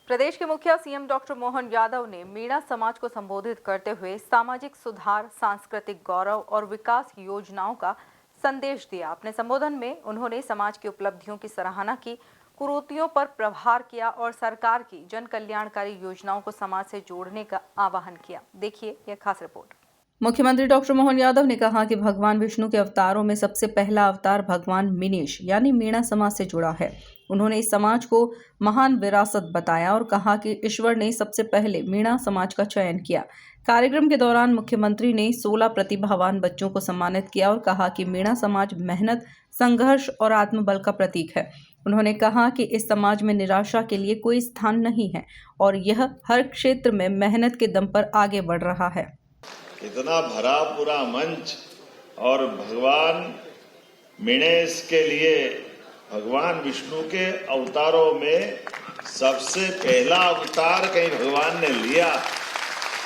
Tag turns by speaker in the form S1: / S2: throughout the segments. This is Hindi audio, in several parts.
S1: प्रदेश के मुखिया सीएम डॉक्टर मोहन यादव ने मीणा समाज को संबोधित करते हुए सामाजिक सुधार, सांस्कृतिक गौरव और विकास योजनाओं का संदेश दिया। अपने संबोधन में उन्होंने समाज की उपलब्धियों की सराहना की, कुरीतियों पर प्रहार किया और सरकार की जन कल्याणकारी योजनाओं को समाज से जोड़ने का आह्वान किया। देखिए यह खास रिपोर्ट। मुख्यमंत्री डॉक्टर मोहन यादव ने कहा कि भगवान विष्णु के अवतारों में सबसे पहला अवतार भगवान मीनेश यानी मीणा समाज से जुड़ा है। उन्होंने इस समाज को महान विरासत बताया और कहा कि ईश्वर ने सबसे पहले मीणा समाज का चयन किया। कार्यक्रम के दौरान मुख्यमंत्री ने 16 प्रतिभावान बच्चों को सम्मानित किया और कहा कि मीणा समाज मेहनत, संघर्ष और आत्मबल का प्रतीक है। उन्होंने कहा कि इस समाज में निराशा के लिए कोई स्थान नहीं है और यह हर क्षेत्र में मेहनत के दम पर आगे बढ़ रहा है।
S2: इतना भरा पूरा मंच और भगवान मीनेश के लिए भगवान विष्णु के अवतारों में सबसे पहला अवतार कहीं भगवान ने लिया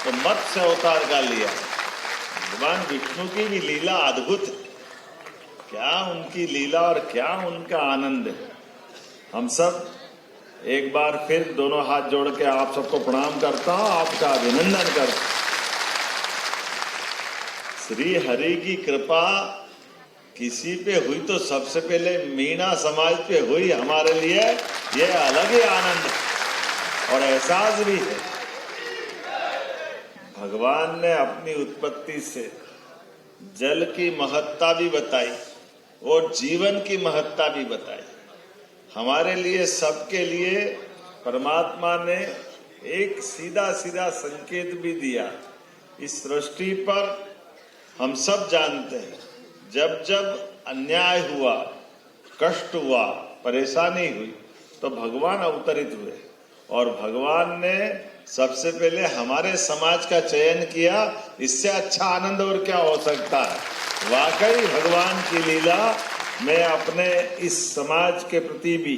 S2: तो मत्स्य अवतार का लिया। भगवान विष्णु की भी लीला अद्भुत है। क्या उनकी लीला और क्या उनका आनंद है। हम सब एक बार फिर दोनों हाथ जोड़ के आप सबको प्रणाम करता हूं, आपका अभिनंदन करता हूं। श्री हरि की कृपा किसी पे हुई तो सबसे पहले मीणा समाज पे हुई। हमारे लिए यह अलग ही आनंद और एहसास भी है। भगवान ने अपनी उत्पत्ति से जल की महत्ता भी बताई और जीवन की महत्ता भी बताई। हमारे लिए, सबके लिए परमात्मा ने एक सीधा सीधा संकेत भी दिया। इस सृष्टि पर हम सब जानते हैं, जब जब अन्याय हुआ, कष्ट हुआ, परेशानी हुई तो भगवान अवतरित हुए और भगवान ने सबसे पहले हमारे समाज का चयन किया। इससे अच्छा आनंद और क्या हो सकता है। वाकई भगवान की लीला। मैं अपने इस समाज के प्रति भी,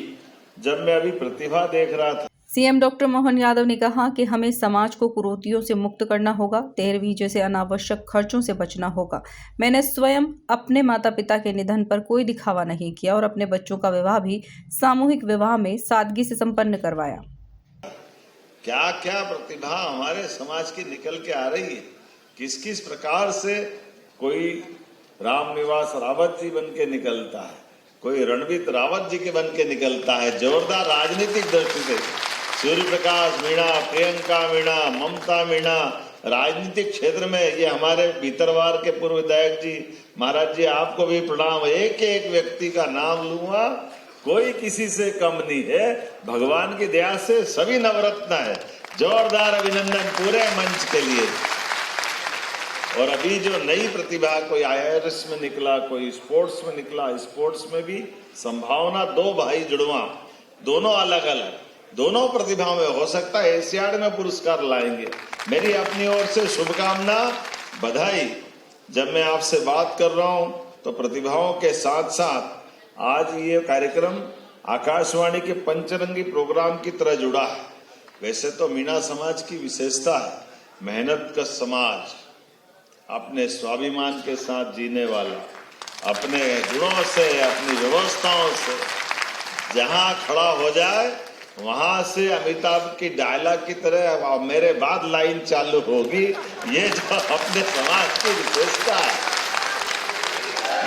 S2: जब मैं अभी प्रतिभा देख रहा था,
S1: सीएम डॉक्टर मोहन यादव ने कहा कि हमें समाज को कुरीतियों से मुक्त करना होगा, 13वीं जैसे अनावश्यक खर्चों से बचना होगा। मैंने स्वयं अपने माता पिता के निधन पर कोई दिखावा नहीं किया और अपने बच्चों का विवाह भी सामूहिक विवाह में सादगी से संपन्न करवाया।
S2: क्या क्या प्रतिभा हमारे समाज की निकल के आ रही है। किस किस प्रकार से कोई रामनिवास रावत जी बन के निकलता है, कोई रणवीर रावत जी के बन के निकलता है। जोरदार राजनीतिक दृष्टि से सूर्य प्रकाश मीणा, प्रियंका मीणा, ममता मीणा, राजनीतिक क्षेत्र में ये हमारे भीतरवार के पूर्व विधायक जी, महाराज जी आपको भी प्रणाम। एक एक व्यक्ति का नाम लूंगा, कोई किसी से कम नहीं है। भगवान की दया से सभी नवरत्न है। जोरदार अभिनंदन पूरे मंच के लिए। और अभी जो नई प्रतिभा, कोई IAS में निकला, कोई स्पोर्ट्स में निकला, स्पोर्ट्स में भी संभावना। 2 भाई जुड़वा, दोनों अलग अलग, दोनों प्रतिभाओं में हो सकता है एशियाड में पुरस्कार लाएंगे। मेरी अपनी ओर से शुभकामना, बधाई। जब मैं आपसे बात कर रहा हूं तो प्रतिभाओं के साथ साथ आज ये कार्यक्रम आकाशवाणी के पंचरंगी प्रोग्राम की तरह जुड़ा है। वैसे तो मीणा समाज की विशेषता है मेहनत का समाज, अपने स्वाभिमान के साथ जीने वाला, अपने गुणों से, अपनी व्यवस्थाओं से जहां खड़ा हो जाए वहां से अमिताभ की डायलॉग की तरह मेरे बाद लाइन चालू होगी। ये जो अपने समाज की विशेषता है।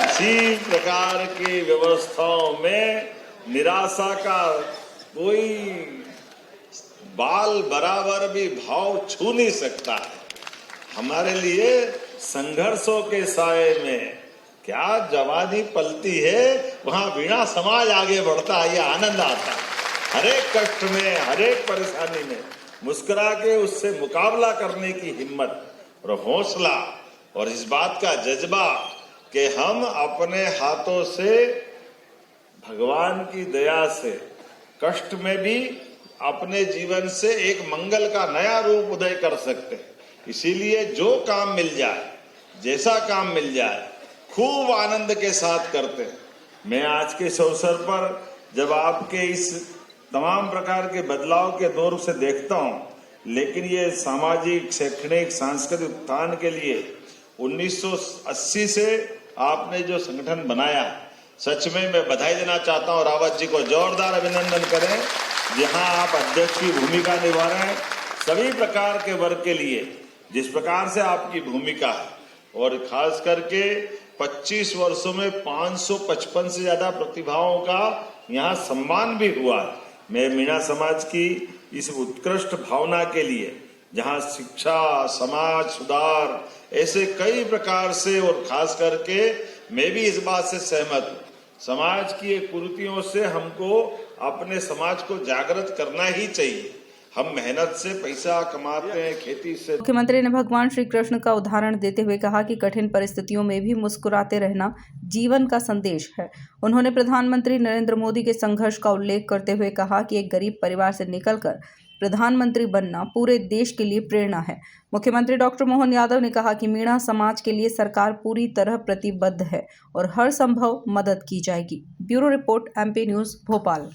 S2: इसी प्रकार की व्यवस्थाओं में निराशा का कोई बाल बराबर भी भाव छू नहीं सकता है। हमारे लिए संघर्षों के साये में क्या जवानी पलती है, वहां मीणा समाज आगे बढ़ता है। ये आनंद आता है। हर एक कष्ट में, हर एक परेशानी में मुस्कुरा के उससे मुकाबला करने की हिम्मत और हौसला और इस बात का जज्बा कि हम अपने हाथों से भगवान की दया से कष्ट में भी अपने जीवन से एक मंगल का नया रूप उदय कर सकते हैं। इसीलिए जो काम मिल जाए, जैसा काम मिल जाए, खूब आनंद के साथ करते हैं। मैं आज के इस अवसर पर जब आपके इस तमाम प्रकार के बदलाव के दौर से देखता हूं, लेकिन ये सामाजिक, शैक्षणिक, सांस्कृतिक उत्थान के लिए 1980 से आपने जो संगठन बनाया, सच में मैं बधाई देना चाहता हूं। रावत जी को जोरदार अभिनंदन करें। जहां आप अध्यक्ष की भूमिका निभा रहे हैं, सभी प्रकार के वर्ग के लिए जिस प्रकार से आपकी भूमिका है, और खास करके 25 वर्षों में 555 से ज्यादा प्रतिभाओं का यहाँ सम्मान भी हुआ। मैं मीणा समाज की इस उत्कृष्ट भावना के लिए, जहाँ शिक्षा, समाज सुधार, ऐसे कई प्रकार से, और खास करके मैं भी इस बात से सहमत हूँ, समाज की एक कुरीतियों से हमको अपने समाज को जागृत करना ही चाहिए। हम मेहनत से पैसा कमाते हैं, खेती से।
S1: मुख्यमंत्री ने भगवान श्री कृष्ण का उदाहरण देते हुए कहा कि कठिन परिस्थितियों में भी मुस्कुराते रहना जीवन का संदेश है। उन्होंने प्रधानमंत्री नरेंद्र मोदी के संघर्ष का उल्लेख करते हुए कहा कि एक गरीब परिवार से निकलकर प्रधानमंत्री बनना पूरे देश के लिए प्रेरणा है। मुख्यमंत्री डॉक्टर मोहन यादव ने कहा कि मीणा समाज के लिए सरकार पूरी तरह प्रतिबद्ध है और हर संभव मदद की जाएगी। Bureau report, MP news, Bhopal.